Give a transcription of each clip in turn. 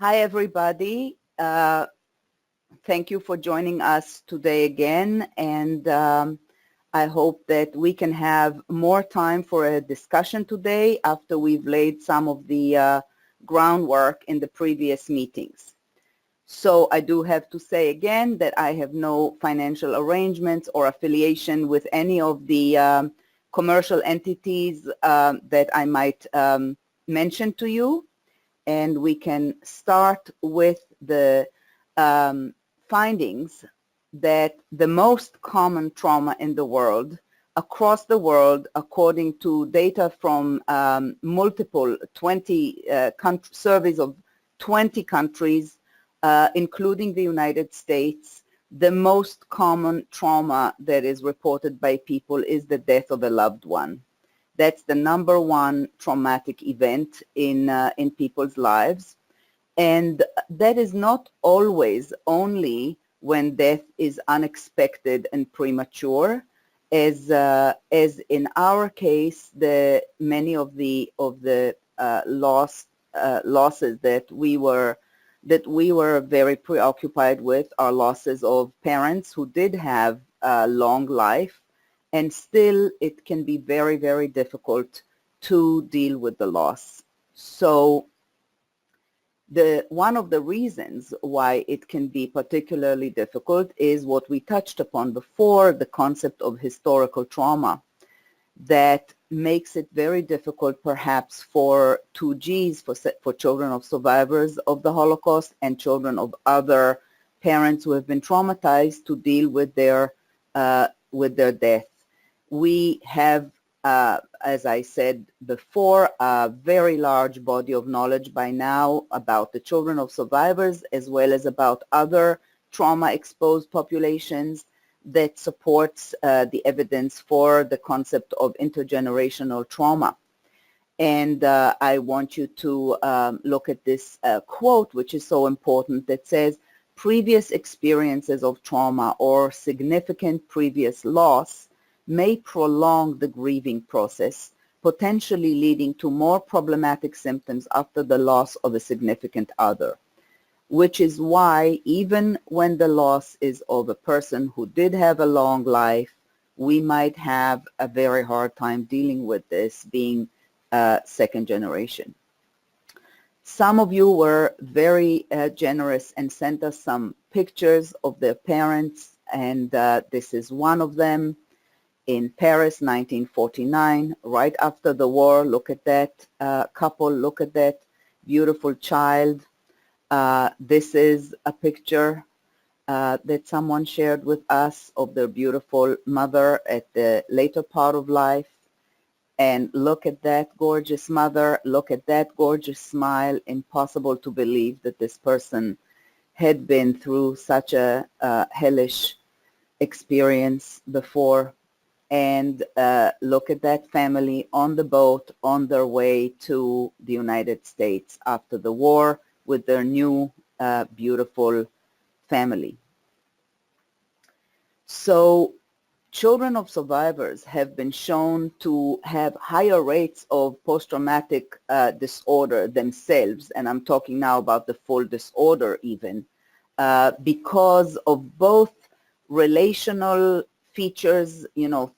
Hi, everybody. Thank you for joining us today again, and I hope that we can have more time for a discussion today after we've laid some of the groundwork in the previous meetings. So I do have to say again that I have no financial arrangements or affiliation with any of the commercial entities that I might mention to you. And we can start with the findings that the most common trauma in the world, across the world, according to data from multiple 20 surveys of 20 countries, including the United States, the most common trauma that is reported by people is the death of a loved one. That's the number one traumatic event in people's lives. And that is not always only when death is unexpected and premature, as in our case, many of the losses that we were very preoccupied with are losses of parents who did have a long life, and still it can be very, very difficult to deal with the loss. So one of the reasons why it can be particularly difficult is what we touched upon before, the concept of historical trauma, that makes it very difficult perhaps for 2Gs, for children of survivors of the Holocaust and children of other parents who have been traumatized to deal with their death. We have, as I said before, a very large body of knowledge by now about the children of survivors as well as about other trauma-exposed populations that supports the evidence for the concept of intergenerational trauma. And I want you to look at this quote, which is so important, that says, previous experiences of trauma or significant previous loss may prolong the grieving process, potentially leading to more problematic symptoms after the loss of a significant other, which is why even when the loss is of a person who did have a long life, we might have a very hard time dealing with this, being second generation. Some of you were very generous and sent us some pictures of their parents, and this is one of them. In Paris, 1949, right after the war. Look at that couple, look at that beautiful child. This is a picture that someone shared with us of their beautiful mother at the later part of life. And look at that gorgeous mother, look at that gorgeous smile. Impossible to believe that this person had been through such a hellish experience before. And look at that family on the boat on their way to the United States after the war with their new beautiful family. So children of survivors have been shown to have higher rates of post-traumatic disorder themselves, and I'm talking now about the full disorder even, because of both relational features,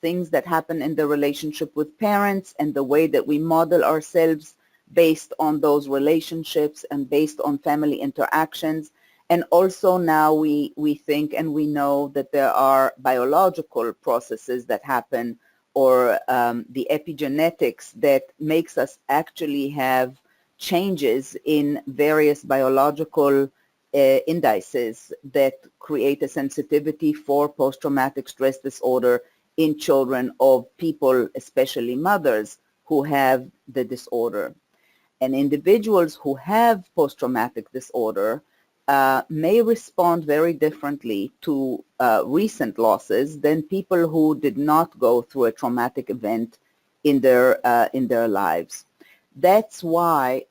things that happen in the relationship with parents and the way that we model ourselves based on those relationships and based on family interactions. And also now we think and we know that there are biological processes that happen, or the epigenetics that makes us actually have changes in various biological indices that create a sensitivity for post-traumatic stress disorder in children of people, especially mothers, who have the disorder. And individuals who have post-traumatic disorder may respond very differently to recent losses than people who did not go through a traumatic event in their lives. That's why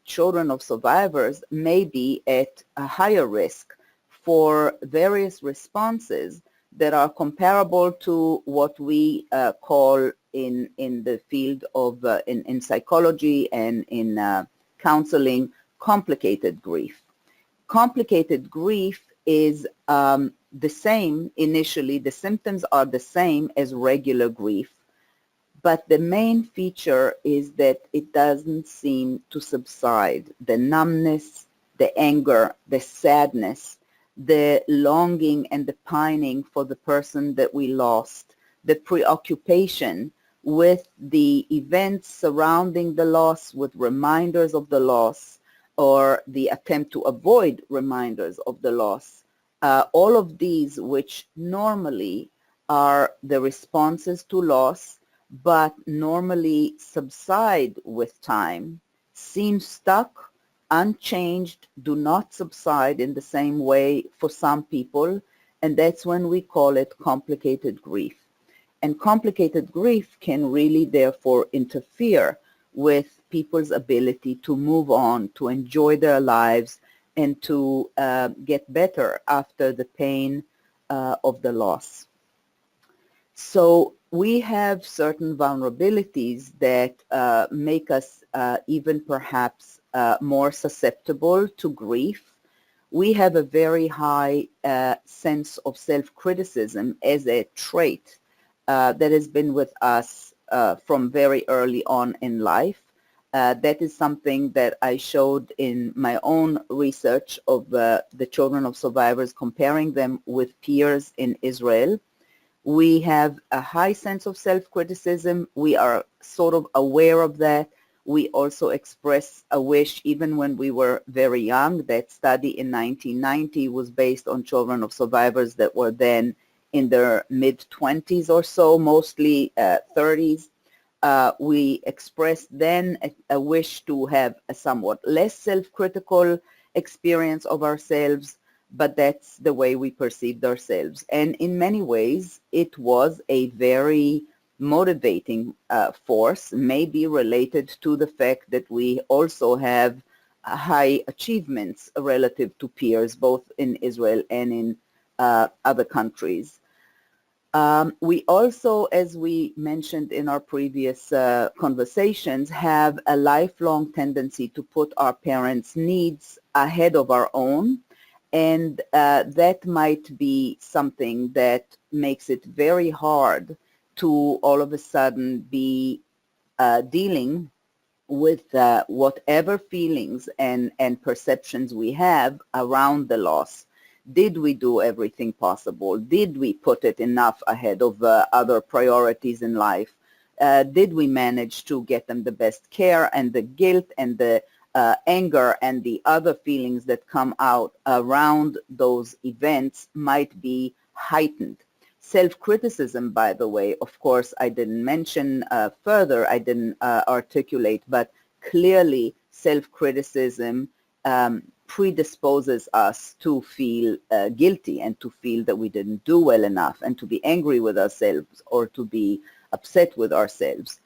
children of survivors may be at a higher risk for various responses that are comparable to what we call in the field of in psychology and in counseling complicated grief. Complicated grief is the same initially, the symptoms are the same as regular grief, but the main feature is that it doesn't seem to subside. The numbness, the anger, the sadness, the longing and the pining for the person that we lost, the preoccupation with the events surrounding the loss, with reminders of the loss, or the attempt to avoid reminders of the loss. All of these, which normally are the responses to loss, but normally subside with time, seem stuck, unchanged, do not subside in the same way for some people, and that's when we call it complicated grief. And complicated grief can really therefore interfere with people's ability to move on, to enjoy their lives, and to get better after the pain of the loss. So we have certain vulnerabilities that make us even perhaps more susceptible to grief. We have a very high sense of self-criticism as a trait that has been with us from very early on in life. That is something that I showed in my own research of the children of survivors, comparing them with peers in Israel. We have a high sense of self-criticism. We are sort of aware of that. We also express a wish, even when we were very young. That study in 1990 was based on children of survivors that were then in their mid-20s or so, mostly 30s. We expressed then a wish to have a somewhat less self-critical experience of ourselves, but that's the way we perceived ourselves. And in many ways, it was a very motivating force, maybe related to the fact that we also have high achievements relative to peers, both in Israel and in other countries. We also, as we mentioned in our previous conversations, have a lifelong tendency to put our parents' needs ahead of our own. And that might be something that makes it very hard to all of a sudden be dealing with whatever feelings and perceptions we have around the loss. Did we do everything possible? Did we put it enough ahead of other priorities in life? Did we manage to get them the best care? And the guilt and the anger and the other feelings that come out around those events might be heightened. Self-criticism, by the way, of course, I didn't mention further, I didn't articulate, but clearly self-criticism predisposes us to feel guilty and to feel that we didn't do well enough and to be angry with ourselves or to be upset with ourselves.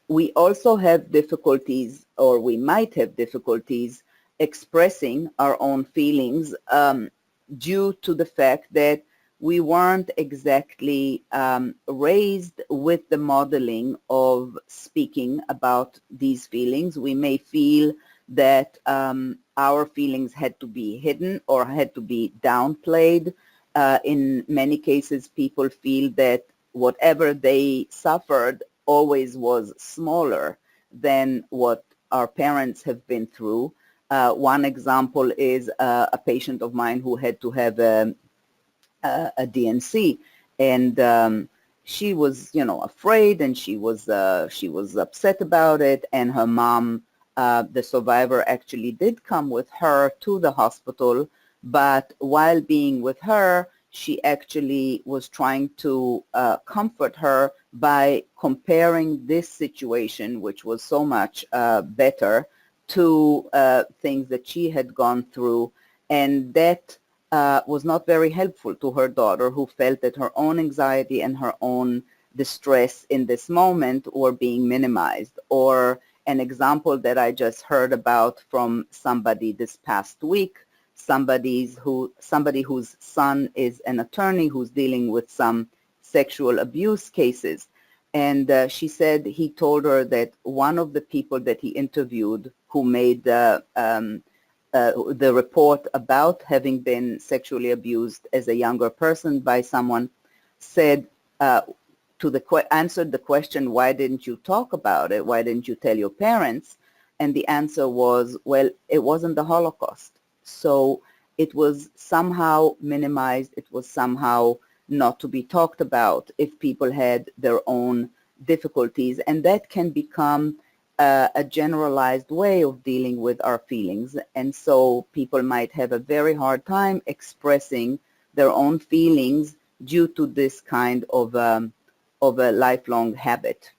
We also have difficulties, or we might have difficulties, expressing our own feelings due to the fact that we weren't exactly raised with the modeling of speaking about these feelings. We may feel that our feelings had to be hidden or had to be downplayed. In many cases, people feel that whatever they suffered always was smaller than what our parents have been through. One example is a patient of mine who had to have a DNC, and she was, afraid, and she was upset about it. And her mom, the survivor, actually did come with her to the hospital, but while being with her, she actually was trying to comfort her by comparing this situation, which was so much better, to things that she had gone through, and that was not very helpful to her daughter, who felt that her own anxiety and her own distress in this moment were being minimized. Or an example that I just heard about from somebody this past week, somebody whose son is an attorney who's dealing with some sexual abuse cases. And she said he told her that one of the people that he interviewed who made the report about having been sexually abused as a younger person by someone, said answered the question, why didn't you talk about it? Why didn't you tell your parents? And the answer was, well, it wasn't the Holocaust. So it was somehow minimized. It was somehow not to be talked about if people had their own difficulties. And that can become a generalized way of dealing with our feelings. And so people might have a very hard time expressing their own feelings due to this kind of a lifelong habit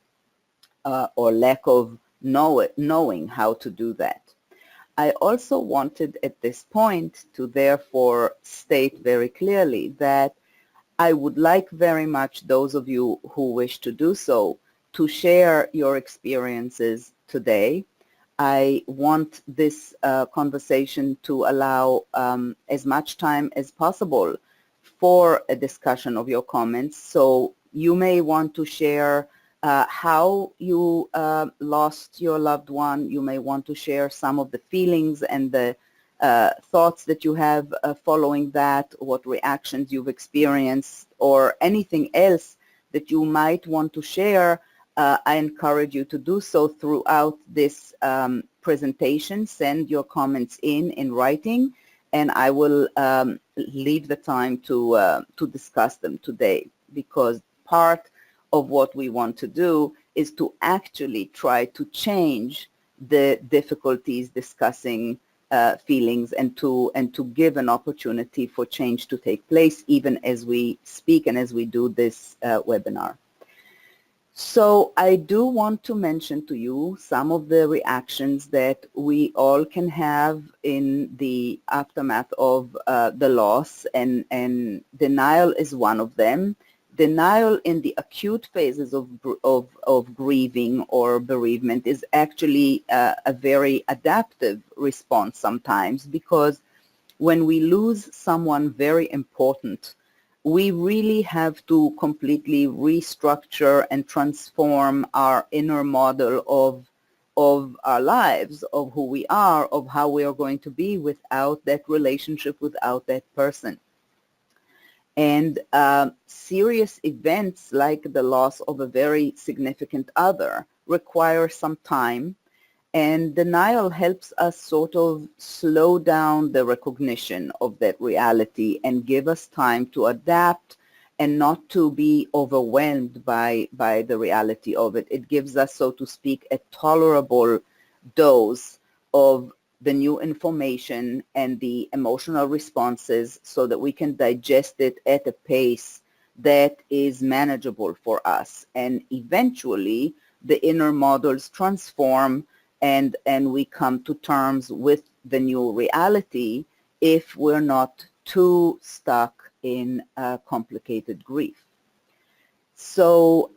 or lack of knowing how to do that. I also wanted at this point to therefore state very clearly that I would like very much those of you who wish to do so to share your experiences today. I want this conversation to allow as much time as possible for a discussion of your comments. So you may want to share how you lost your loved one. You may want to share some of the feelings and the thoughts that you have following that, what reactions you've experienced, or anything else that you might want to share. I encourage you to do so throughout this presentation. Send your comments in writing, and I will leave the time to discuss them today, because part of what we want to do is to actually try to change the difficulties discussing feelings and to give an opportunity for change to take place even as we speak and as we do this webinar. So I do want to mention to you some of the reactions that we all can have in the aftermath of the loss, and denial is one of them. Denial in the acute phases of grieving or bereavement is actually a very adaptive response sometimes, because when we lose someone very important, we really have to completely restructure and transform our inner model of our lives, of who we are, of how we are going to be without that relationship, without that person. And serious events like the loss of a very significant other require some time, and denial helps us sort of slow down the recognition of that reality and give us time to adapt and not to be overwhelmed by the reality of it. It gives us, so to speak, a tolerable dose of the new information and the emotional responses so that we can digest it at a pace that is manageable for us. And eventually, the inner models transform and we come to terms with the new reality if we're not too stuck in complicated grief. So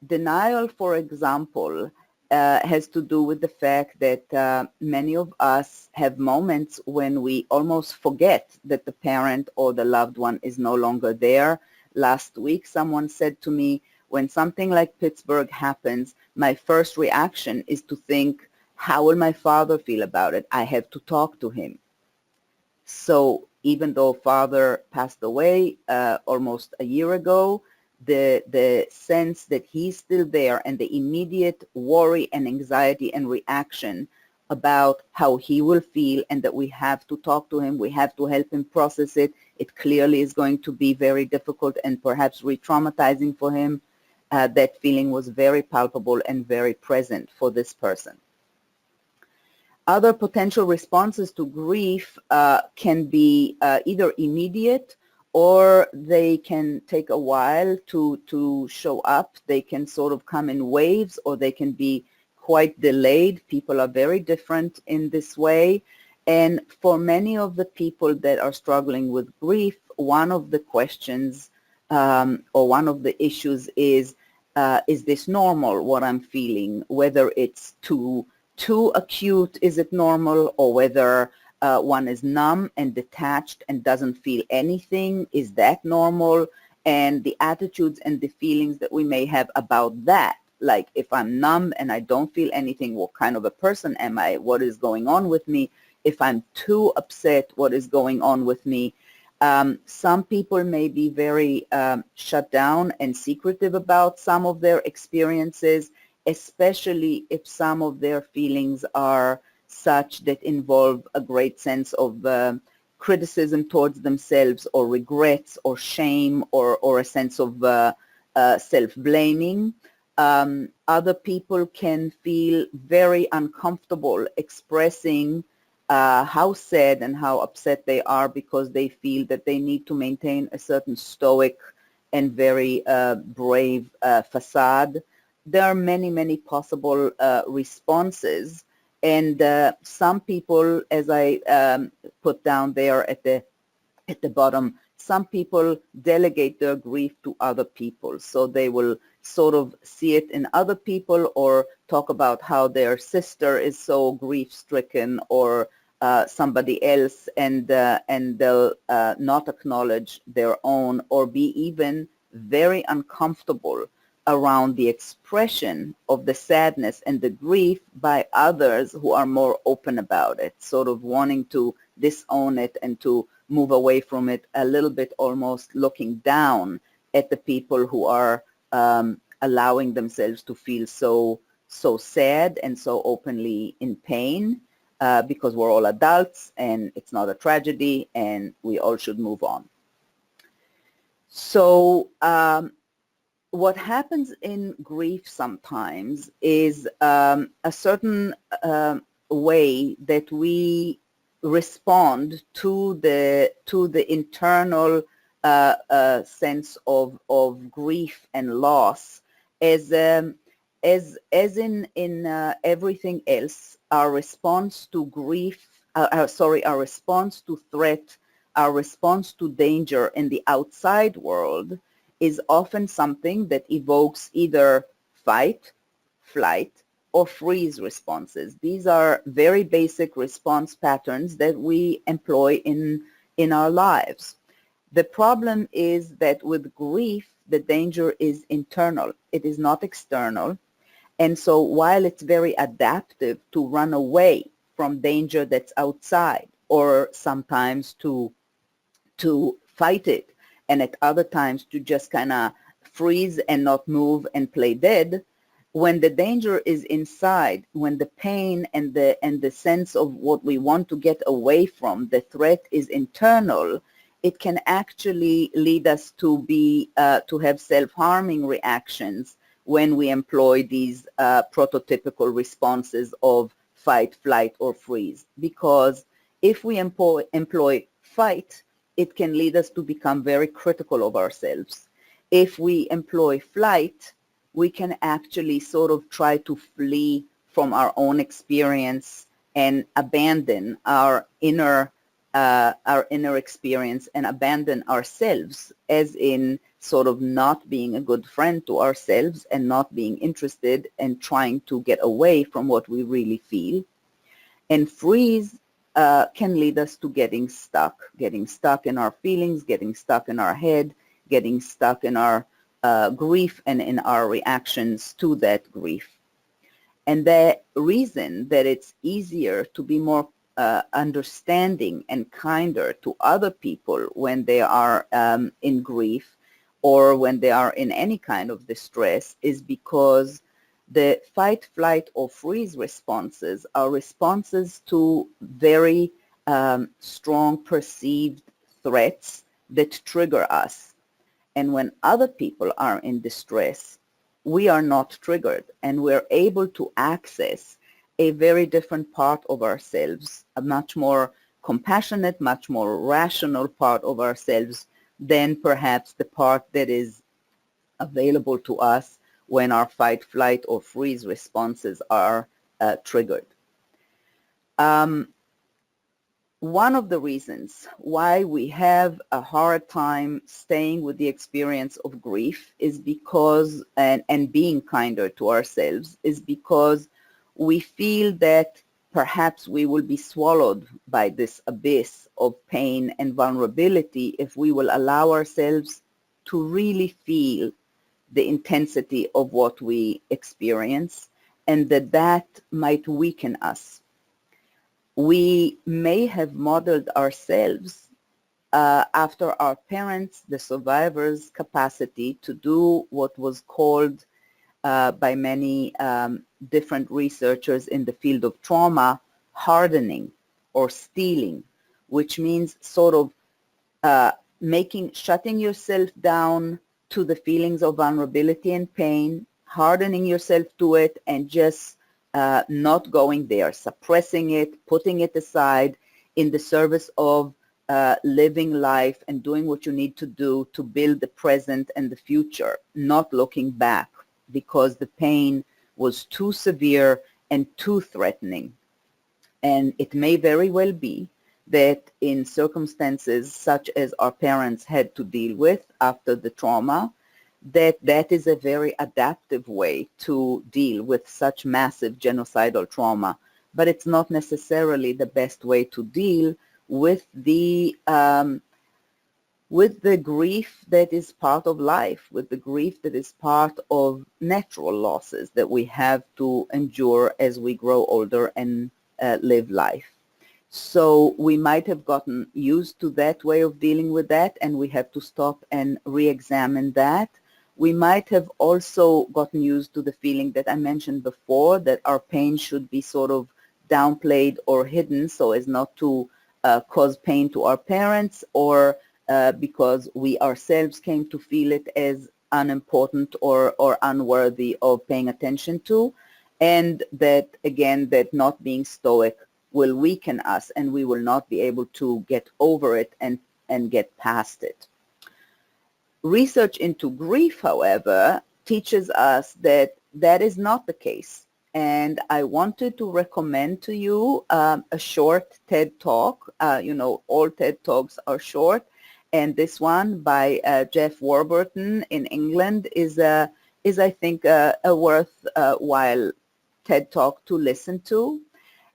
denial, for example, has to do with the fact that many of us have moments when we almost forget that the parent or the loved one is no longer there. Last week, someone said to me, when something like Pittsburgh happens, my first reaction is to think, how will my father feel about it? I have to talk to him. So even though father passed away almost a year ago, the sense that he's still there and the immediate worry and anxiety and reaction about how he will feel and that we have to talk to him, we have to help him process it. It clearly is going to be very difficult and perhaps re-traumatizing for him. That feeling was very palpable and very present for this person. Other potential responses to grief can be either immediate, or they can take a while to show up. They can sort of come in waves, or they can be quite delayed. People are very different in this way. And for many of the people that are struggling with grief, one of the questions or one of the issues is this normal, what I'm feeling? Whether it's too acute, is it normal, or whether one is numb and detached and doesn't feel anything, is that normal? And the attitudes and the feelings that we may have about that like if I'm numb and I don't feel anything, what kind of a person am I? What is going on with me? If I'm too upset, what is going on with me? Some people may be very shut down and secretive about some of their experiences, especially if some of their feelings are such that involve a great sense of criticism towards themselves, or regrets, or shame, or a sense of self-blaming. Other people can feel very uncomfortable expressing how sad and how upset they are, because they feel that they need to maintain a certain stoic and very brave facade. There are many, many possible responses. And some people, as I put down there at the bottom, some people delegate their grief to other people. So they will sort of see it in other people, or talk about how their sister is so grief-stricken, or somebody else, and they'll not acknowledge their own, or be even very uncomfortable around the expression of the sadness and the grief by others who are more open about it, sort of wanting to disown it and to move away from it a little bit, almost looking down at the people who are allowing themselves to feel so sad and so openly in pain, because we're all adults and it's not a tragedy and we all should move on. So what happens in grief sometimes is a certain way that we respond to the internal sense of grief and loss, as in everything else. Our response to grief, our response to threat, our response to danger in the outside world is often something that evokes either fight, flight, or freeze responses. These are very basic response patterns that we employ in our lives. The problem is that with grief, the danger is internal. It is not external. And so while it's very adaptive to run away from danger that's outside, or sometimes to fight it, and at other times to just kind of freeze and not move and play dead, when the danger is inside, when the pain and the sense of what we want to get away from, the threat, is internal, it can actually lead us to have self-harming reactions when we employ these prototypical responses of fight, flight, or freeze. Because if we employ fight, it can lead us to become very critical of ourselves. If we employ flight, we can actually sort of try to flee from our own experience and abandon our inner experience, and abandon ourselves, as in sort of not being a good friend to ourselves and not being interested and trying to get away from what we really feel. And freeze can lead us to getting stuck in our feelings, getting stuck in our head, getting stuck in our grief and in our reactions to that grief. And the reason that it's easier to be more understanding and kinder to other people when they are in grief, or when they are in any kind of distress, is because the fight, flight, or freeze responses are responses to very strong perceived threats that trigger us. And when other people are in distress, we are not triggered, and we're able to access a very different part of ourselves, a much more compassionate, much more rational part of ourselves than perhaps the part that is available to us when our fight, flight, or freeze responses are triggered. One of the reasons why we have a hard time staying with the experience of grief is because, and being kinder to ourselves, is because we feel that perhaps we will be swallowed by this abyss of pain and vulnerability if we will allow ourselves to really feel the intensity of what we experience, and that might weaken us. We may have modeled ourselves after our parents, the survivors' capacity to do what was called by many different researchers in the field of trauma, hardening or steeling, which means sort of shutting yourself down to the feelings of vulnerability and pain, hardening yourself to it, and just not going there, suppressing it, putting it aside in the service of living life and doing what you need to do to build the present and the future, not looking back because the pain was too severe and too threatening. And it may very well be that in circumstances such as our parents had to deal with after the trauma, that is a very adaptive way to deal with such massive genocidal trauma. But it's not necessarily the best way to deal with the grief that is part of life, with the grief that is part of natural losses that we have to endure as we grow older and live life. So we might have gotten used to that way of dealing with that, and we have to stop and re-examine that. We might have also gotten used to the feeling that I mentioned before, that our pain should be sort of downplayed or hidden so as not to cause pain to our parents, or because we ourselves came to feel it as unimportant or unworthy of paying attention to. And that, again, that not being stoic will weaken us and we will not be able to get over it and get past it. Research into grief, however, teaches us that that is not the case. And I wanted to recommend to you a short TED Talk. All TED Talks are short. And this one by Jeff Warburton in England is I think, a worthwhile TED Talk to listen to.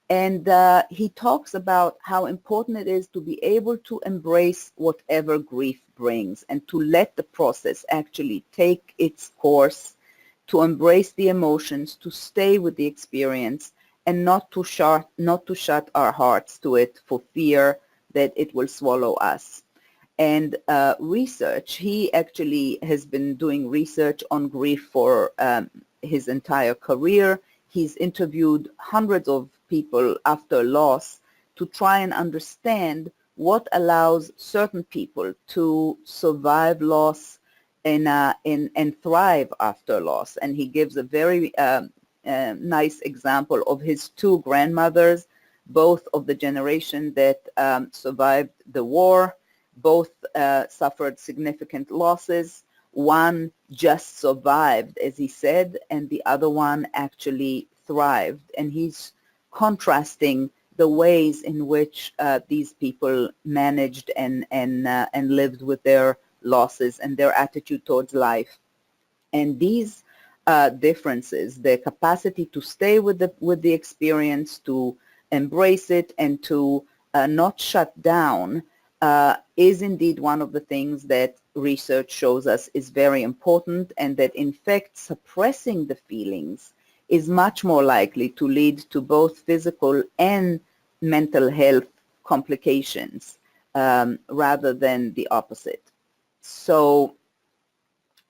And he talks about how important it is to be able to embrace whatever grief brings and to let the process actually take its course, to embrace the emotions, to stay with the experience, and not to shut our hearts to it for fear that it will swallow us. And he actually has been doing research on grief for his entire career. He's interviewed hundreds of people after loss to try and understand what allows certain people to survive loss and thrive after loss. And he gives a very nice example of his two grandmothers, both of the generation that survived the war. Both suffered significant losses. One just survived, as he said, and the other one actually thrived. And he's contrasting the ways in which these people managed and lived with their losses and their attitude towards life. And these differences, the capacity to stay with the experience, to embrace it, and to not shut down, is indeed one of the things that research shows us is very important, and that in fact suppressing the feelings is much more likely to lead to both physical and mental health complications rather than the opposite. So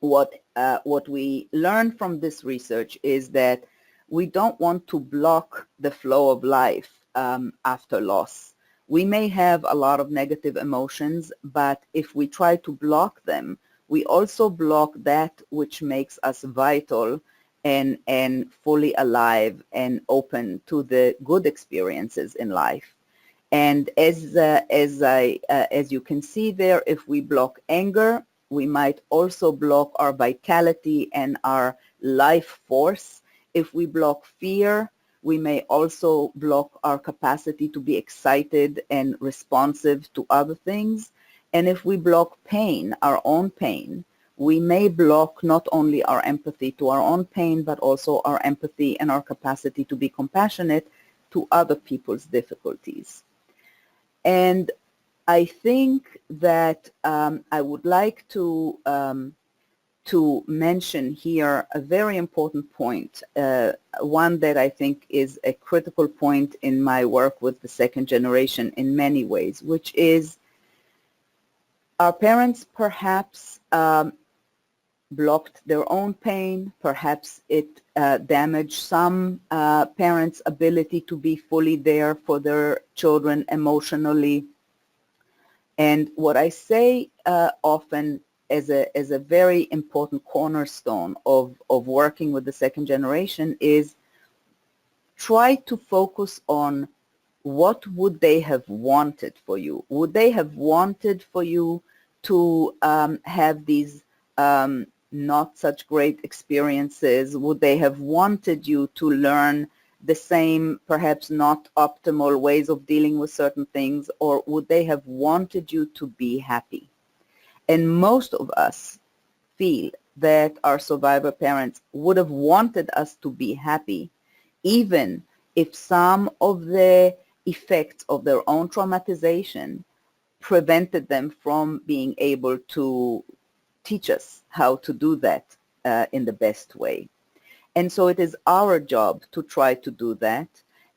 what we learn from this research is that we don't want to block the flow of life after loss. We may have a lot of negative emotions, but if we try to block them, we also block that which makes us vital and fully alive and open to the good experiences in life. And as you can see there, if we block anger, we might also block our vitality and our life force. If we block fear, we may also block our capacity to be excited and responsive to other things. And if we block pain, our own pain, we may block not only our empathy to our own pain, but also our empathy and our capacity to be compassionate to other people's difficulties. And I think that I would like to to mention here a very important point, one that I think is a critical point in my work with the second generation in many ways, which is our parents perhaps blocked their own pain, perhaps it damaged some parents' ability to be fully there for their children emotionally. And what I say often as a very important cornerstone of working with the second generation is try to focus on what would they have wanted for you. Would they have wanted for you to have these not such great experiences? Would they have wanted you to learn the same, perhaps not optimal ways of dealing with certain things, or would they have wanted you to be happy? And most of us feel that our survivor parents would have wanted us to be happy, even if some of the effects of their own traumatization prevented them from being able to teach us how to do that in the best way. And so it is our job to try to do that.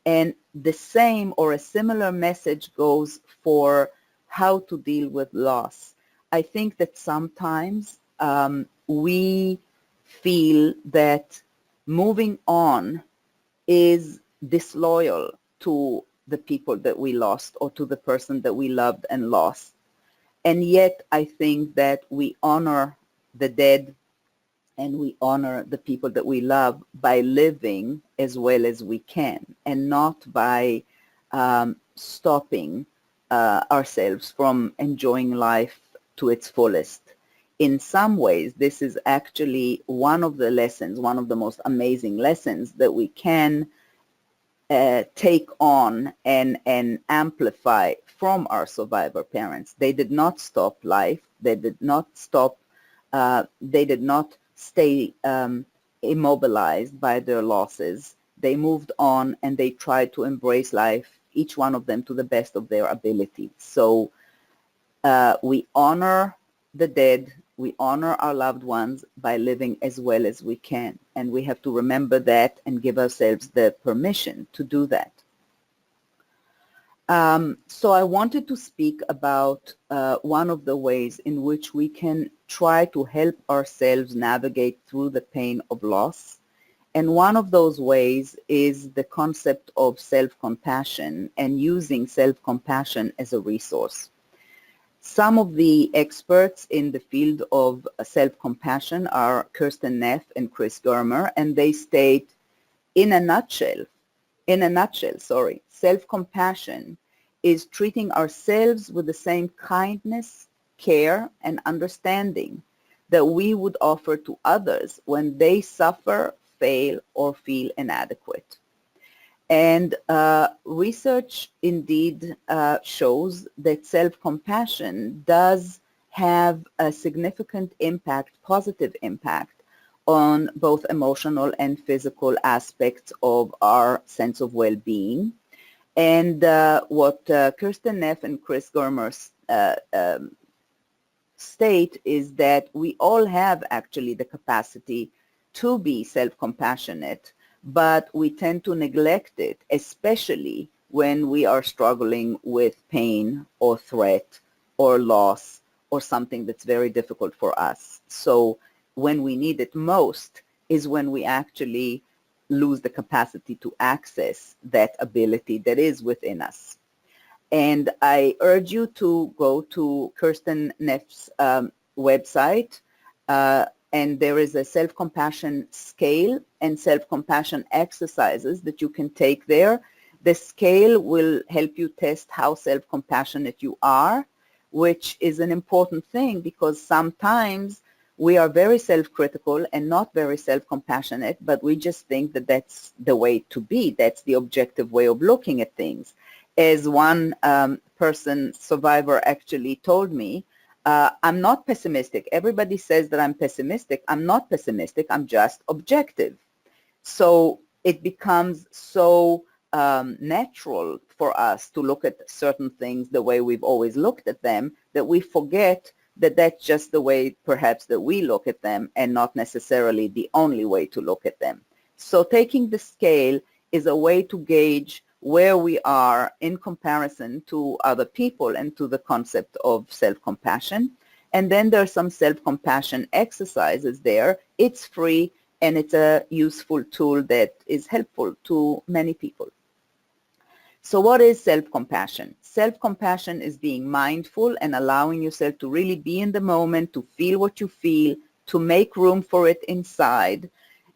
And the same or a similar message goes for how to deal with loss. I think that sometimes we feel that moving on is disloyal to the people that we lost or to the person that we loved and lost. And yet I think that we honor the dead and we honor the people that we love by living as well as we can, and not by stopping ourselves from enjoying life to its fullest. In some ways, this is actually one of the lessons, one of the most amazing lessons that we can take on and amplify from our survivor parents. They did not stop life. They did not stop, they did not stay immobilized by their losses. They moved on and they tried to embrace life, each one of them to the best of their ability. So we honor the dead, we honor our loved ones by living as well as we can. And we have to remember that and give ourselves the permission to do that. So I wanted to speak about one of the ways in which we can try to help ourselves navigate through the pain of loss. And one of those ways is the concept of self-compassion and using self-compassion as a resource. Some of the experts in the field of self-compassion are Kirsten Neff and Chris Germer, and they state, in a nutshell, self-compassion is treating ourselves with the same kindness, care, and understanding that we would offer to others when they suffer, fail, or feel inadequate. And research indeed shows that self-compassion does have a significant impact, positive impact, on both emotional and physical aspects of our sense of well-being. And what Kirsten Neff and Chris Germer state is that we all have actually the capacity to be self-compassionate, but we tend to neglect it, especially when we are struggling with pain or threat or loss or something that's very difficult for us. So when we need it most is when we actually lose the capacity to access that ability that is within us. And I urge you to go to Kirsten Neff's website, and there is a self-compassion scale and self-compassion exercises that you can take there. The scale will help you test how self-compassionate you are, which is an important thing because sometimes we are very self-critical and not very self-compassionate, but we just think that that's the way to be. That's the objective way of looking at things. As one survivor actually told me, I'm not pessimistic. Everybody says that I'm pessimistic. I'm not pessimistic. I'm just objective. So it becomes so natural for us to look at certain things the way we've always looked at them that we forget that's just the way perhaps that we look at them and not necessarily the only way to look at them. So taking the scale is a way to gauge where we are in comparison to other people and to the concept of self-compassion. And then there's some self-compassion exercises there. It's free and it's a useful tool that is helpful to many people. So what is self-compassion? Self-compassion is being mindful and allowing yourself to really be in the moment, to feel what you feel, to make room for it inside.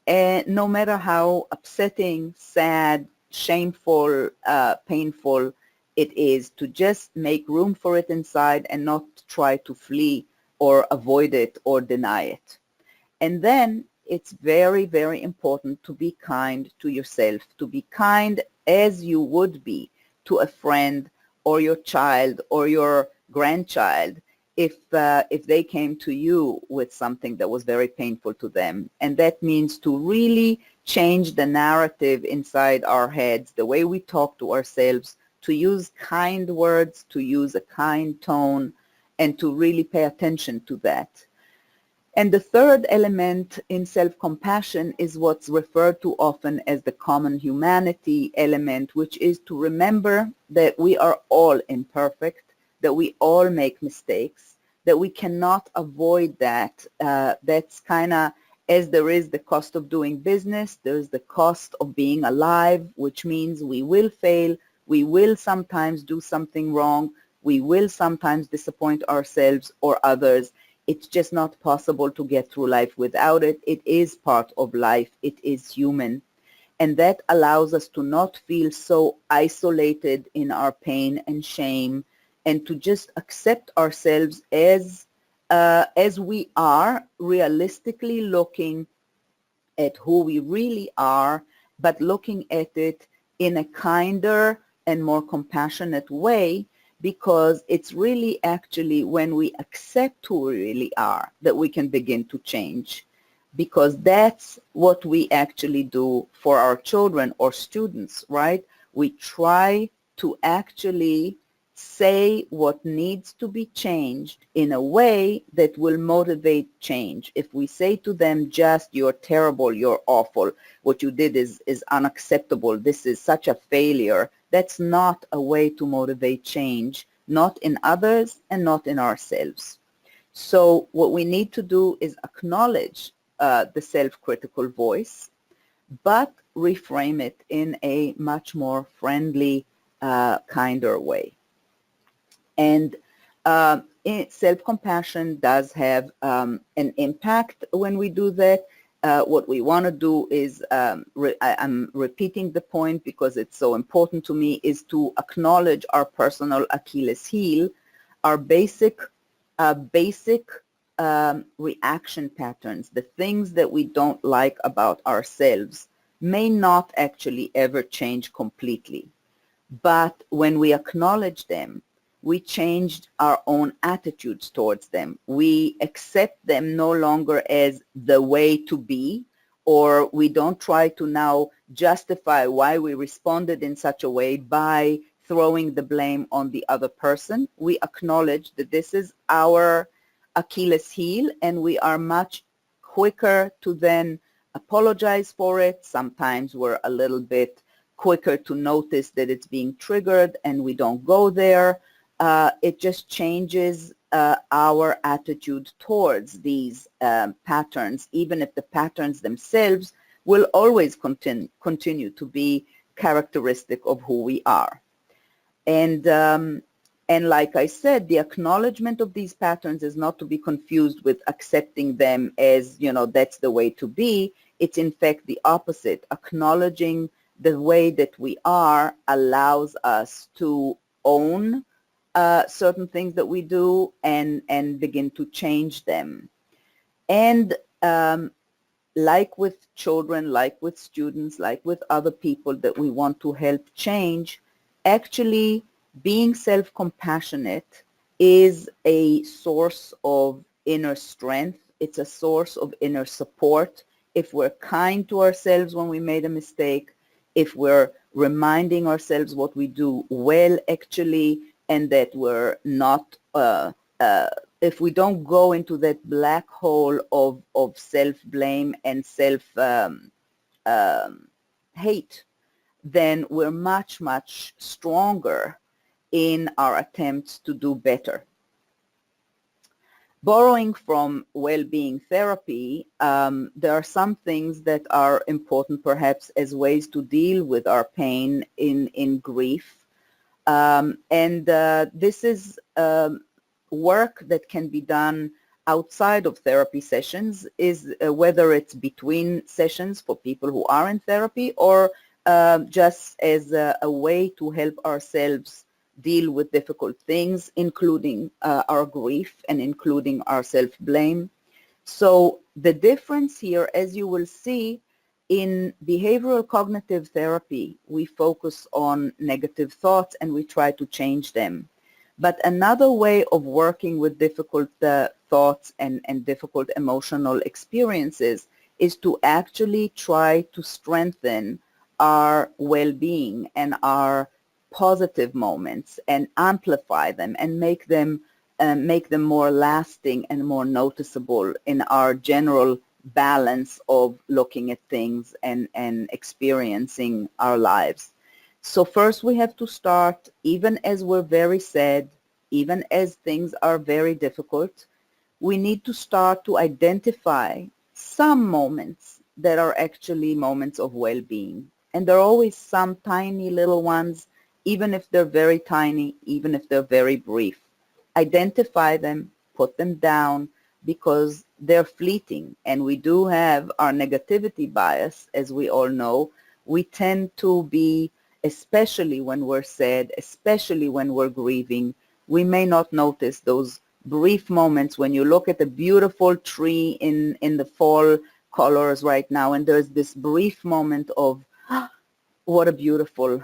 And no matter how upsetting, sad, shameful, painful it is, to just make room for it inside and not try to flee or avoid it or deny it. And then it's very, very important to be kind to yourself, to be kind as you would be to a friend or your child or your grandchild if they came to you with something that was very painful to them. And that means to really change the narrative inside our heads, the way we talk to ourselves, to use kind words, to use a kind tone, and to really pay attention to that. And the third element in self-compassion is what's referred to often as the common humanity element, which is to remember that we are all imperfect, that we all make mistakes, that we cannot avoid that. That's kind of, as there is the cost of doing business, there's the cost of being alive, which means we will fail, we will sometimes do something wrong, we will sometimes disappoint ourselves or others. It's just not possible to get through life without it. It is part of life. It is human. And that allows us to not feel so isolated in our pain and shame, and to just accept ourselves as we are, realistically looking at who we really are, but looking at it in a kinder and more compassionate way, because it's really actually when we accept who we really are that we can begin to change, because that's what we actually do for our children or students, right? We try to actually say what needs to be changed in a way that will motivate change. If we say to them just, you're terrible, you're awful, what you did is unacceptable, this is such a failure, that's not a way to motivate change, not in others and not in ourselves. So what we need to do is acknowledge the self-critical voice, but reframe it in a much more friendly, kinder way. And self-compassion does have an impact when we do that. What we want to do is, I'm repeating the point because it's so important to me, is to acknowledge our personal Achilles heel, our basic reaction patterns, the things that we don't like about ourselves may not actually ever change completely. But when we acknowledge them, we changed our own attitudes towards them. We accept them no longer as the way to be, or we don't try to now justify why we responded in such a way by throwing the blame on the other person. We acknowledge that this is our Achilles heel, and we are much quicker to then apologize for it. Sometimes we're a little bit quicker to notice that it's being triggered and we don't go there. It just changes our attitude towards these patterns, even if the patterns themselves will always continue to be characteristic of who we are. And like I said, the acknowledgement of these patterns is not to be confused with accepting them as, that's the way to be. It's in fact the opposite. Acknowledging the way that we are allows us to own certain things that we do and begin to change them. And like with children, like with students, like with other people that we want to help change, actually being self-compassionate is a source of inner strength. It's a source of inner support. If we're kind to ourselves when we made a mistake, if we're reminding ourselves what we do well actually, and that we're not if we don't go into that black hole of self-blame and self-hate, then we're much, much stronger in our attempts to do better. Borrowing from well-being therapy, there are some things that are important perhaps as ways to deal with our pain in grief. This is work that can be done outside of therapy sessions, is whether it's between sessions for people who are in therapy, or just as a way to help ourselves deal with difficult things, including our grief and including our self-blame. So the difference here, as you will see, in behavioral cognitive therapy, we focus on negative thoughts and we try to change them. But another way of working with difficult thoughts and difficult emotional experiences is to actually try to strengthen our well-being and our positive moments and amplify them and make them more lasting and more noticeable in our general balance of looking at things and experiencing our lives. So first we have to start, even as we're very sad, even as things are very difficult, we need to start to identify some moments that are actually moments of well-being. And there are always some tiny little ones, even if they're very tiny, even if they're very brief. Identify them, put them down, because they're fleeting. And we do have our negativity bias, as we all know. We tend to be, especially when we're sad, especially when we're grieving, we may not notice those brief moments when you look at a beautiful tree in the fall colors right now, and there's this brief moment of, what a beautiful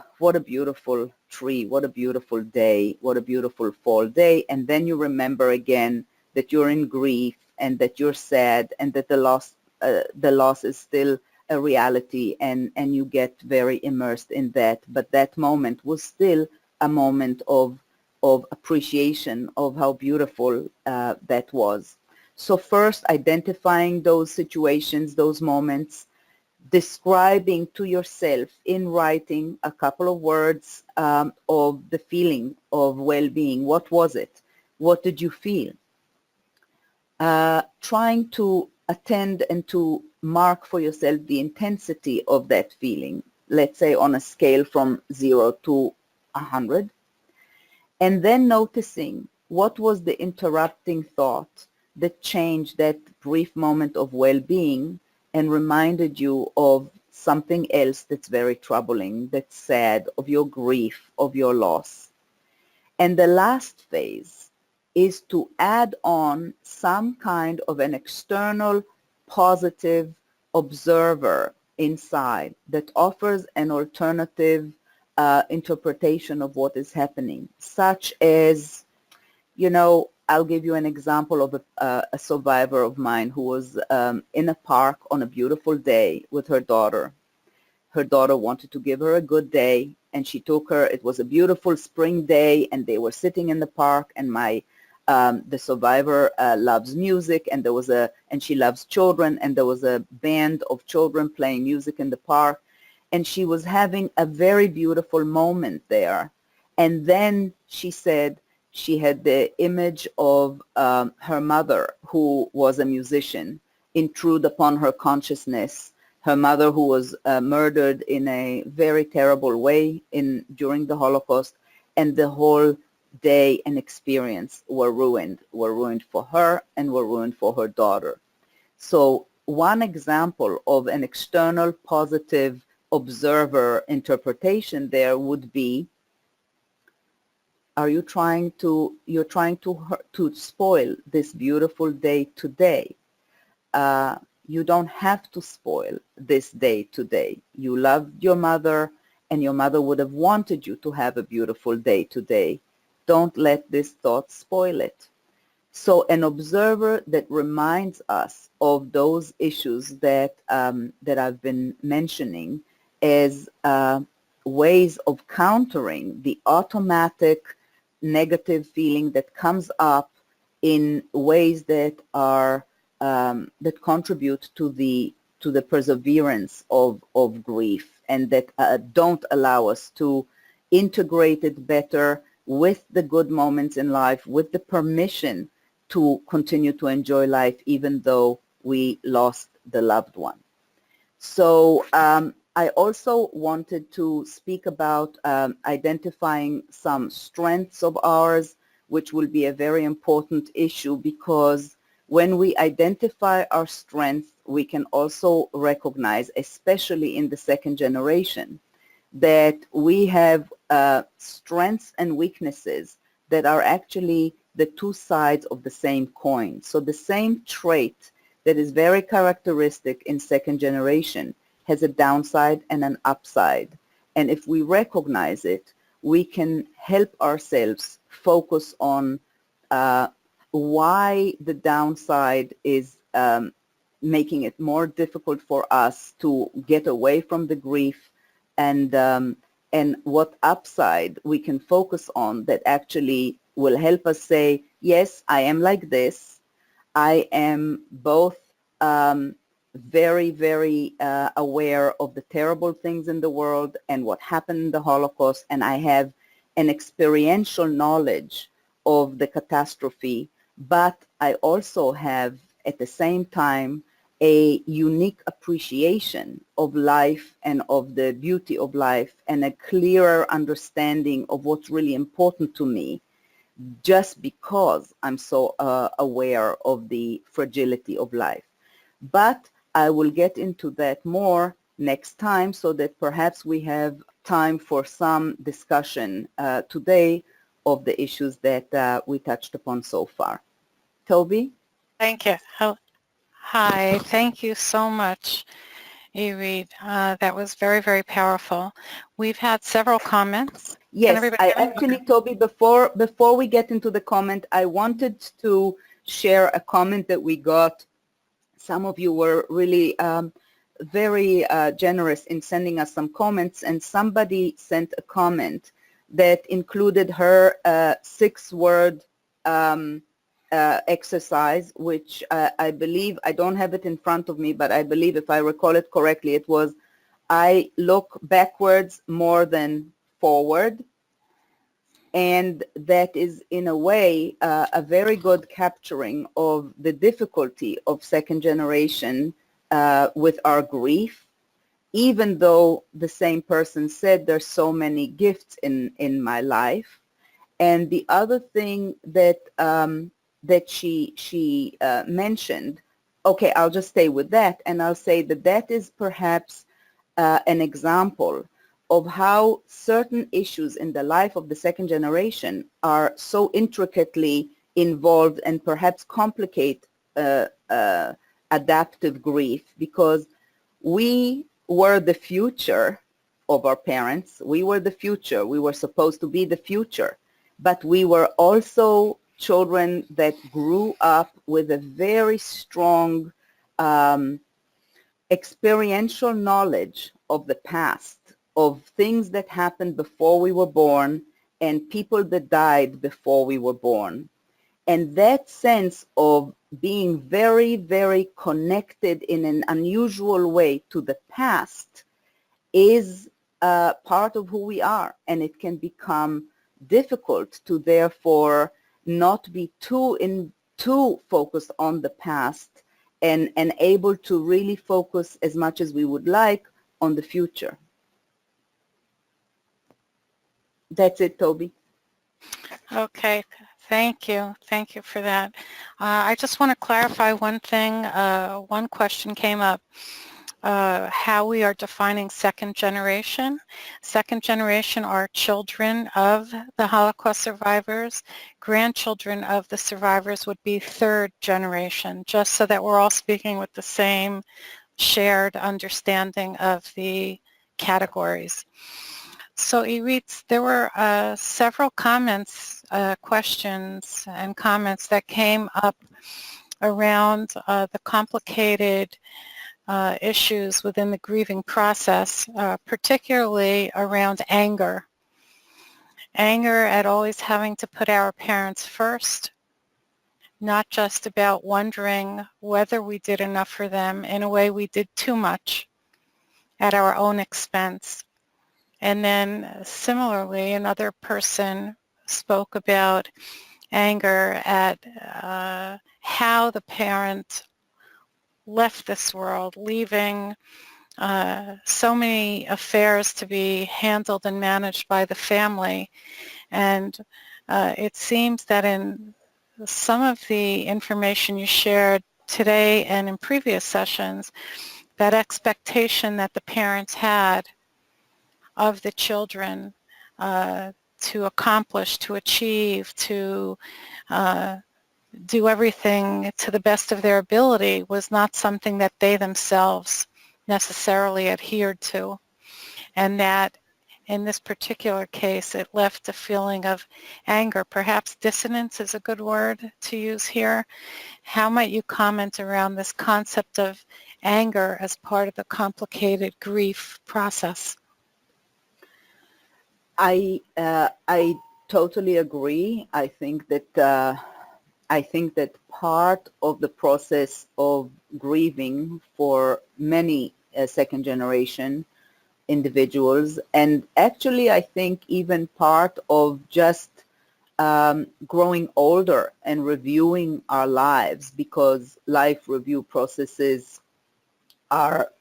tree, what a beautiful day, what a beautiful fall day. And then you remember again that you're in grief and that you're sad and that the loss is still a reality, and you get very immersed in that. But that moment was still a moment of appreciation of how beautiful that was. So first, identifying those situations, those moments, describing to yourself in writing a couple of words of the feeling of well-being. What was it? What did you feel? Trying to attend and to mark for yourself the intensity of that feeling, let's say on a scale from 0 to 100. And then noticing what was the interrupting thought that changed that brief moment of well-being and reminded you of something else that's very troubling, that's sad, of your grief, of your loss. And the last phase is to add on some kind of an external positive observer inside that offers an alternative interpretation of what is happening, such as, I'll give you an example of a survivor of mine who was in a park on a beautiful day with her daughter. Her daughter wanted to give her a good day, and she took her. It was a beautiful spring day, and they were sitting in the park. And the survivor loves music, and she loves children, and there was a band of children playing music in the park, and she was having a very beautiful moment there. And then she said, she had the image of her mother, who was a musician, intrude upon her consciousness. Her mother, who was murdered in a very terrible way during the Holocaust, and the whole day and experience were ruined for her and were ruined for her daughter. So one example of an external positive observer interpretation there would be, you're trying to spoil this beautiful day today. You don't have to spoil this day today. You loved your mother, and your mother would have wanted you to have a beautiful day today. Don't let this thought spoil it. So an observer that reminds us of those issues that I've been mentioning as ways of countering the automatic negative feeling that comes up in ways that are that contribute to the perseverance of grief, and that don't allow us to integrate it better with the good moments in life, with the permission to continue to enjoy life even though we lost the loved one. So I also wanted to speak about identifying some strengths of ours, which will be a very important issue, because when we identify our strengths, we can also recognize, especially in the second generation, that we have strengths and weaknesses that are actually the two sides of the same coin. So the same trait that is very characteristic in second generation has a downside and an upside. And if we recognize it, we can help ourselves focus on why the downside is making it more difficult for us to get away from the grief, and what upside we can focus on that actually will help us say, yes, I am like this. I am both very, very aware of the terrible things in the world and what happened in the Holocaust, and I have an experiential knowledge of the catastrophe, but I also have at the same time a unique appreciation of life and of the beauty of life, and a clearer understanding of what's really important to me, just because I'm so aware of the fragility of life. But I will get into that more next time, so that perhaps we have time for some discussion today of the issues that we touched upon so far. Toby? Thank you. Hi, thank you so much, Irit. That was very, very powerful. We've had several comments. Can Yes, everybody I hear me? actually, Toby, before we get into the comment, I wanted to share a comment that we got. Some of you were really very generous in sending us some comments, and somebody sent a comment that included her 6-word exercise, which I believe, I don't have it in front of me, but I believe if I recall it correctly, it was, I look backwards more than forward. And that is, in a way, a very good capturing of the difficulty of second generation with our grief, even though the same person said there's so many gifts in my life. And the other thing that that she mentioned, okay, I'll just stay with that, and I'll say that that is perhaps an example of how certain issues in the life of the second generation are so intricately involved and perhaps complicate adaptive grief, because we were the future of our parents. We were the future. We were supposed to be the future. But we were also children that grew up with a very strong experiential knowledge of the past, of things that happened before we were born and people that died before we were born. And that sense of being very, very connected in an unusual way to the past is part of who we are. And it can become difficult to therefore not be too focused on the past, and able to really focus as much as we would like on the future. That's it, Toby. Okay, thank you. Thank you for that. I just want to clarify one thing. One question came up, how we are defining second generation. Second generation are children of the Holocaust survivors. Grandchildren of the survivors would be third generation, just so that we're all speaking with the same shared understanding of the categories. So Irit, there were several comments, questions and comments that came up around the complicated issues within the grieving process, particularly around anger. Anger at always having to put our parents first, not just about wondering whether we did enough for them. In a way, we did too much at our own expense. And then similarly, another person spoke about anger at how the parent left this world, leaving so many affairs to be handled and managed by the family. And it seems that in some of the information you shared today and in previous sessions, that expectation that the parents had of the children to accomplish, to achieve, to do everything to the best of their ability was not something that they themselves necessarily adhered to. And that in this particular case, it left a feeling of anger. Perhaps dissonance is a good word to use here. How might you comment around this concept of anger as part of the complicated grief process? I totally agree. I think that part of the process of grieving for many second generation individuals, and actually I think even part of just growing older and reviewing our lives, because life review processes are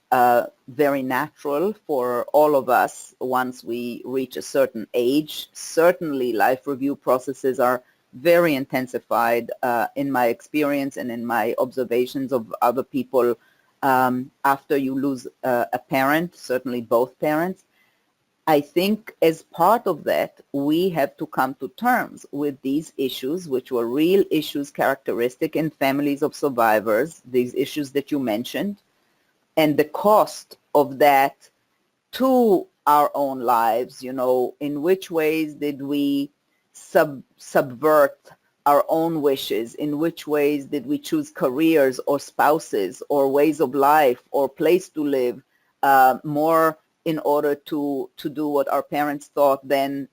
very natural for all of us once we reach a certain age. Certainly life review processes are very intensified in my experience and in my observations of other people after you lose a parent, certainly both parents. I think as part of that, we have to come to terms with these issues, which were real issues characteristic in families of survivors, these issues that you mentioned, and the cost of that to our own lives. You know, in which ways did we subvert our own wishes? In which ways did we choose careers or spouses or ways of life or place to live more in order to do what our parents thought than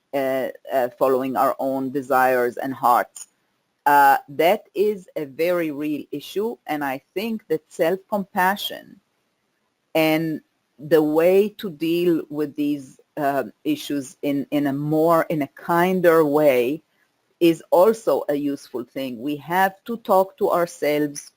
following our own desires and hearts? That is a very real issue, and I think that self-compassion and the way to deal with these issues in a kinder way is also a useful thing. We have to talk to ourselves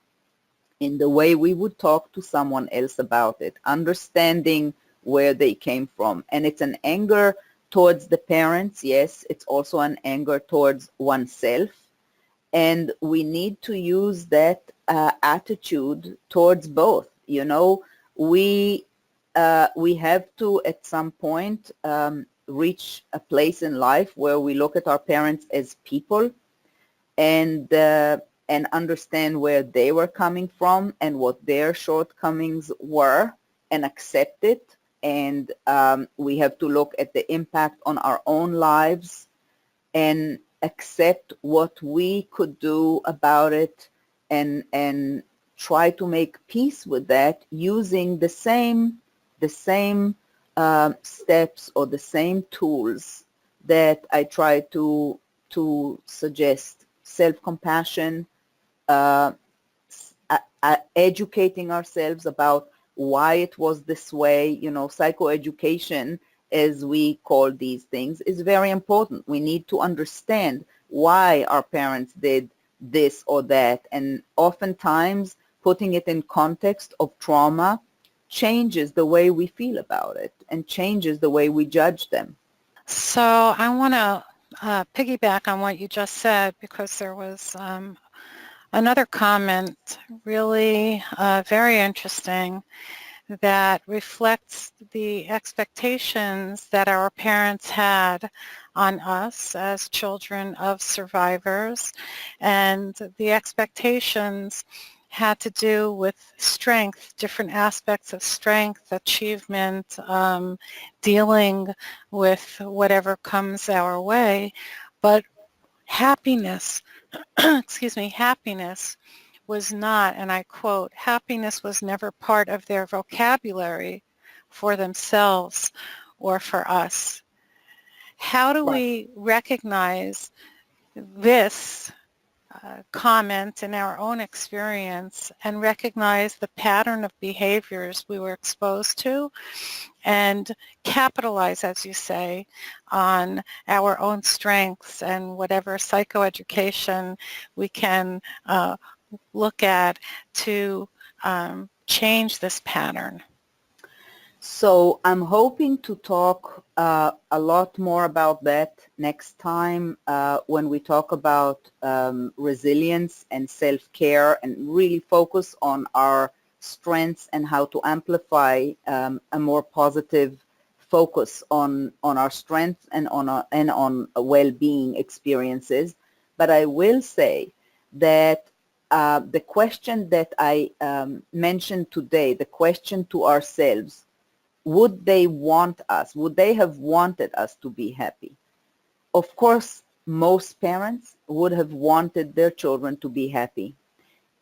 in the way we would talk to someone else about it, understanding where they came from. And it's an anger towards the parents, yes, it's also an anger towards oneself. And we need to use that attitude towards both. You know, we have to at some point reach a place in life where we look at our parents as people and understand where they were coming from and what their shortcomings were and accept it. And we have to look at the impact on our own lives and accept what we could do about it and try to make peace with that using the same steps or the same tools that I try to suggest: self-compassion, educating ourselves about why it was this way. You know, psychoeducation, as we call these things, is very important. We need to understand why our parents did this or that, and oftentimes putting it in context of trauma changes the way we feel about it and changes the way we judge them. So I want to piggyback on what you just said, because there was another comment really very interesting that reflects the expectations that our parents had on us as children of survivors, and the expectations had to do with strength, different aspects of strength, achievement, dealing with whatever comes our way. But happiness, excuse me, happiness was not, and I quote, happiness was never part of their vocabulary for themselves or for us. How do we recognize this comment in our own experience and recognize the pattern of behaviors we were exposed to and capitalize, as you say, on our own strengths and whatever psychoeducation we can look at to change this pattern. So I'm hoping to talk a lot more about that next time when we talk about resilience and self-care and really focus on our strengths and how to amplify a more positive focus on our strengths and on well-being experiences. But I will say that the question that I mentioned today, the question to ourselves, would they have wanted us to be happy? Of course, most parents would have wanted their children to be happy,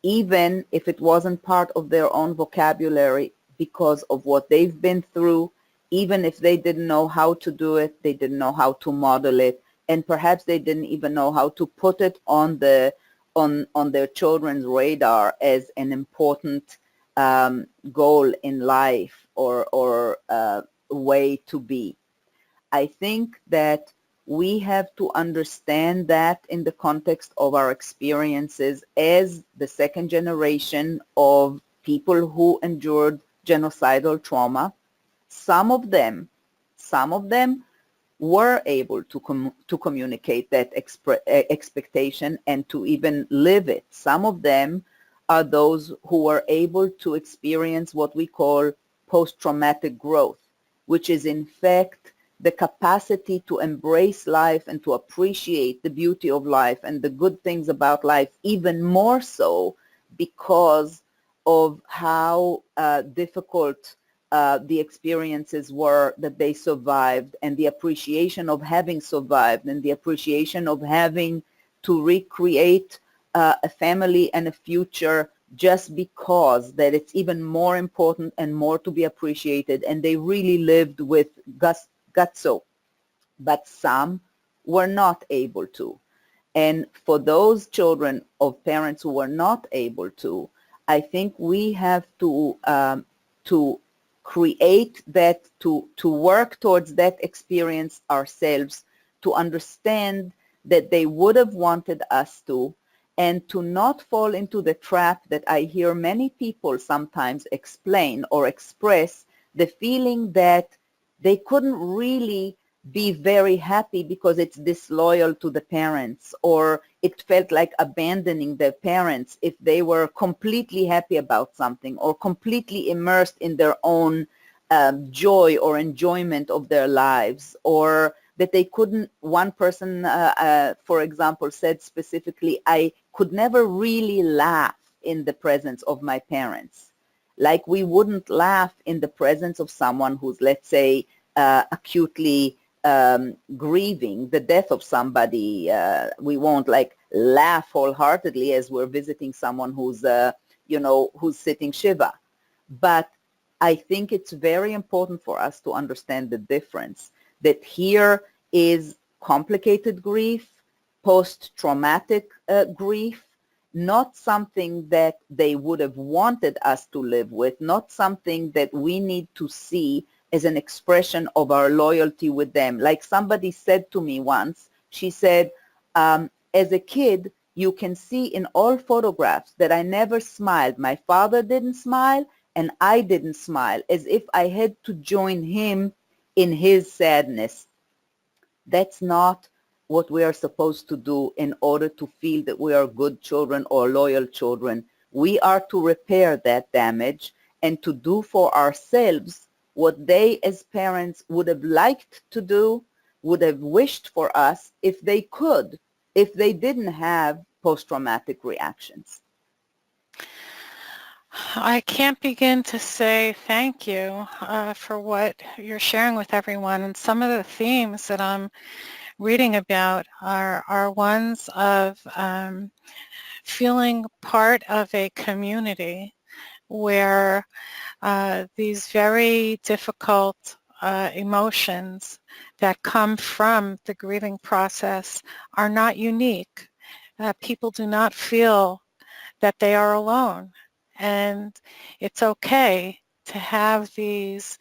even if it wasn't part of their own vocabulary because of what they've been through, even if they didn't know how to do it, they didn't know how to model it, and perhaps they didn't even know how to put it on their children's radar as an important goal in life or way to be. I think that we have to understand that in the context of our experiences as the second generation of people who endured genocidal trauma. Some of them were able to communicate that expectation and to even live it. Some of them are those who were able to experience what we call post-traumatic growth, which is in fact the capacity to embrace life and to appreciate the beauty of life and the good things about life even more so because of how difficult the experiences were that they survived, and the appreciation of having survived, and the appreciation of having to recreate a family and a future just because that it's even more important and more to be appreciated, and they really lived with gusto. But some were not able to. And for those children of parents who were not able to, I think we have to create that, to work towards that experience ourselves, to understand that they would have wanted us to, and to not fall into the trap that I hear many people sometimes explain or express, the feeling that they couldn't really be very happy because it's disloyal to the parents, or it felt like abandoning their parents if they were completely happy about something or completely immersed in their own joy or enjoyment of their lives, or that they couldn't, one person, for example, said specifically, I could never really laugh in the presence of my parents. Like we wouldn't laugh in the presence of someone who's, let's say, acutely grieving the death of somebody. We won't like laugh wholeheartedly as we're visiting someone who's, who's sitting Shiva. But I think it's very important for us to understand the difference, that here is complicated grief, post-traumatic grief, not something that they would have wanted us to live with, not something that we need to see as an expression of our loyalty with them. Like somebody said to me once, she said, as a kid, you can see in all photographs that I never smiled. My father didn't smile and I didn't smile, as if I had to join him in his sadness. That's not what we are supposed to do in order to feel that we are good children or loyal children. We are to repair that damage and to do for ourselves what they as parents would have liked to do, would have wished for us if they could, if they didn't have post-traumatic reactions. I can't begin to say thank you for what you're sharing with everyone. And some of the themes that I'm reading about are ones of feeling part of a community where these very difficult emotions that come from the grieving process are not unique. people do not feel that they are alone. And it's okay to have these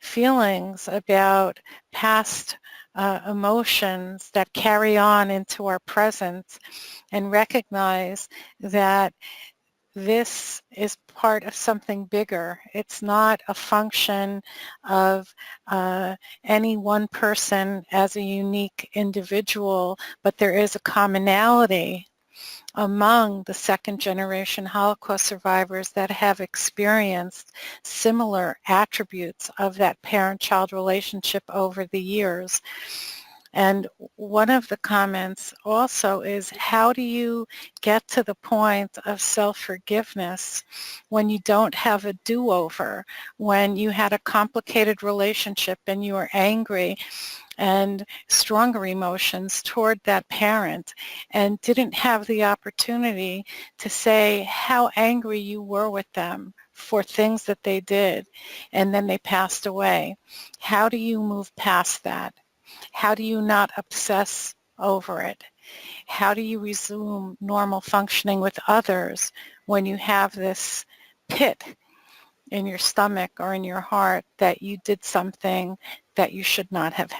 feelings about past emotions that carry on into our present, and recognize that this is part of something bigger. It's not a function of any one person as a unique individual, but there is a commonality among the second generation Holocaust survivors that have experienced similar attributes of that parent-child relationship over the years. And one of the comments also is, how do you get to the point of self-forgiveness when you don't have a do-over, when you had a complicated relationship and you were angry and stronger emotions toward that parent and didn't have the opportunity to say how angry you were with them for things that they did and then they passed away? How do you move past that? How do you not obsess over it? How do you resume normal functioning with others when you have this pit in your stomach or in your heart that you did something that you should not have?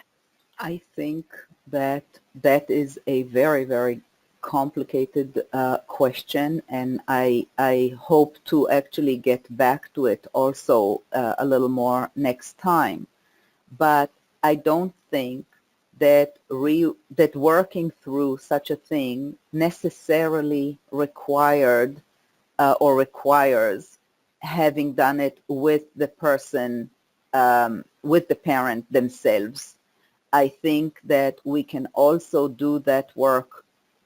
I think that that is a very, very complicated question, and I hope to actually get back to it also a little more next time. But I don't think that that working through such a thing necessarily required or requires having done it with the person, with the parent themselves. I think that we can also do that work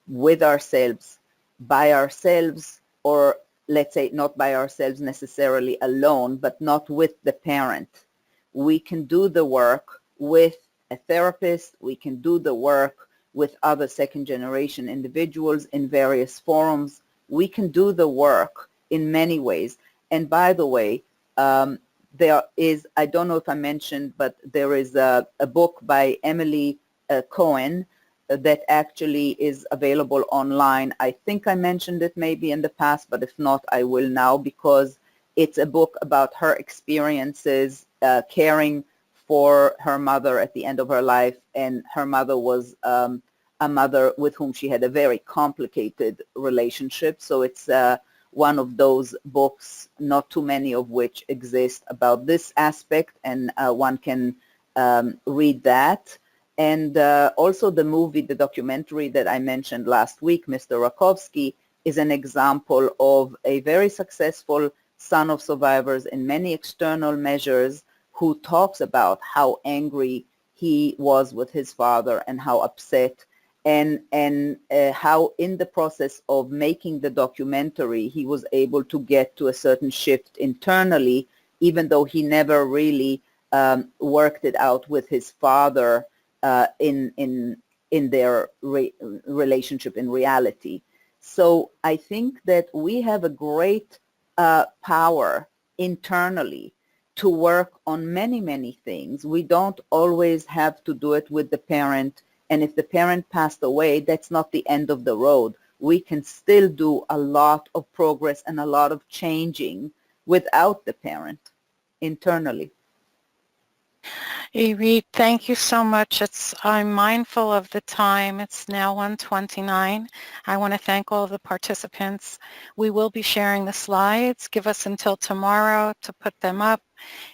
with ourselves, by ourselves, or let's say not by ourselves necessarily alone, but not with the parent. We can do the work with a therapist. We can do the work with other second generation individuals in various forums. We can do the work in many ways. And by the way, there is, I don't know if I mentioned, but there is a book by Emily Cohen that actually is available online. I think I mentioned it maybe in the past, but if not, I will now, because it's a book about her experiences caring for her mother at the end of her life, and her mother was a mother with whom she had a very complicated relationship. So it's one of those books, not too many of which exist, about this aspect, and one can read that. And also the movie, the documentary that I mentioned last week, Mr. Rakowski, is an example of a very successful son of survivors in many external measures, who talks about how angry he was with his father and how upset, and how in the process of making the documentary he was able to get to a certain shift internally, even though he never really worked it out with his father in their relationship in reality. So I think that we have a great power internally to work on many, many things. We don't always have to do it with the parent. And if the parent passed away, that's not the end of the road. We can still do a lot of progress and a lot of changing without the parent internally. Irit, thank you so much. I'm mindful of the time. It's now 1:29. I want to thank all of the participants. We will be sharing the slides. Give us until tomorrow to put them up.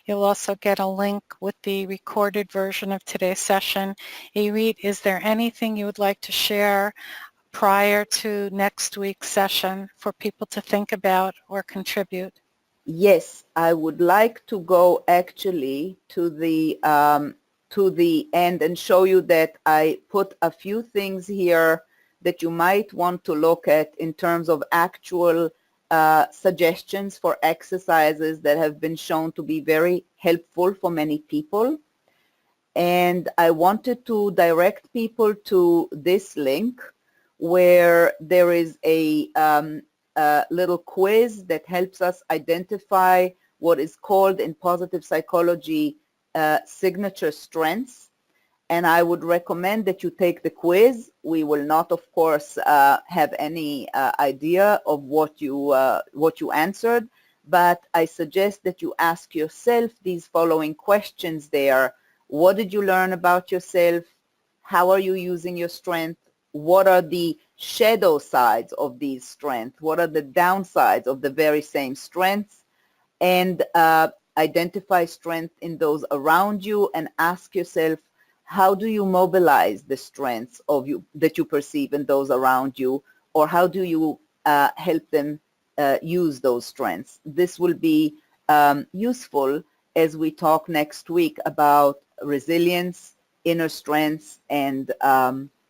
You'll also get a link with the recorded version of today's session. Irit, is there anything you would like to share prior to next week's session for people to think about or contribute? Yes, I would like to go actually to the end and show you that I put a few things here that you might want to look at in terms of actual suggestions for exercises that have been shown to be very helpful for many people. And I wanted to direct people to this link, where there is a little quiz that helps us identify what is called in positive psychology signature strengths. and I would recommend that you take the quiz. We will not, of course, have any idea of what you answered, but I suggest that you ask yourself these following questions there. What did you learn about yourself? How are you using your strength? What are the shadow sides of these strengths? What are the downsides of the very same strengths? And identify strength in those around you and ask yourself, how do you mobilize the strengths of you that you perceive in those around you, or how do you help them use those strengths? This will be useful as we talk next week about resilience, inner strengths, and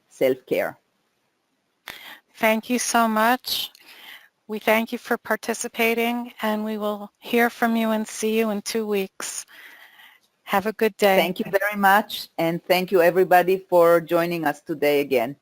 self-care. Thank you so much. We thank you for participating, and we will hear from you and see you in 2 weeks. Have a good day. Thank you very much, and thank you everybody for joining us today again.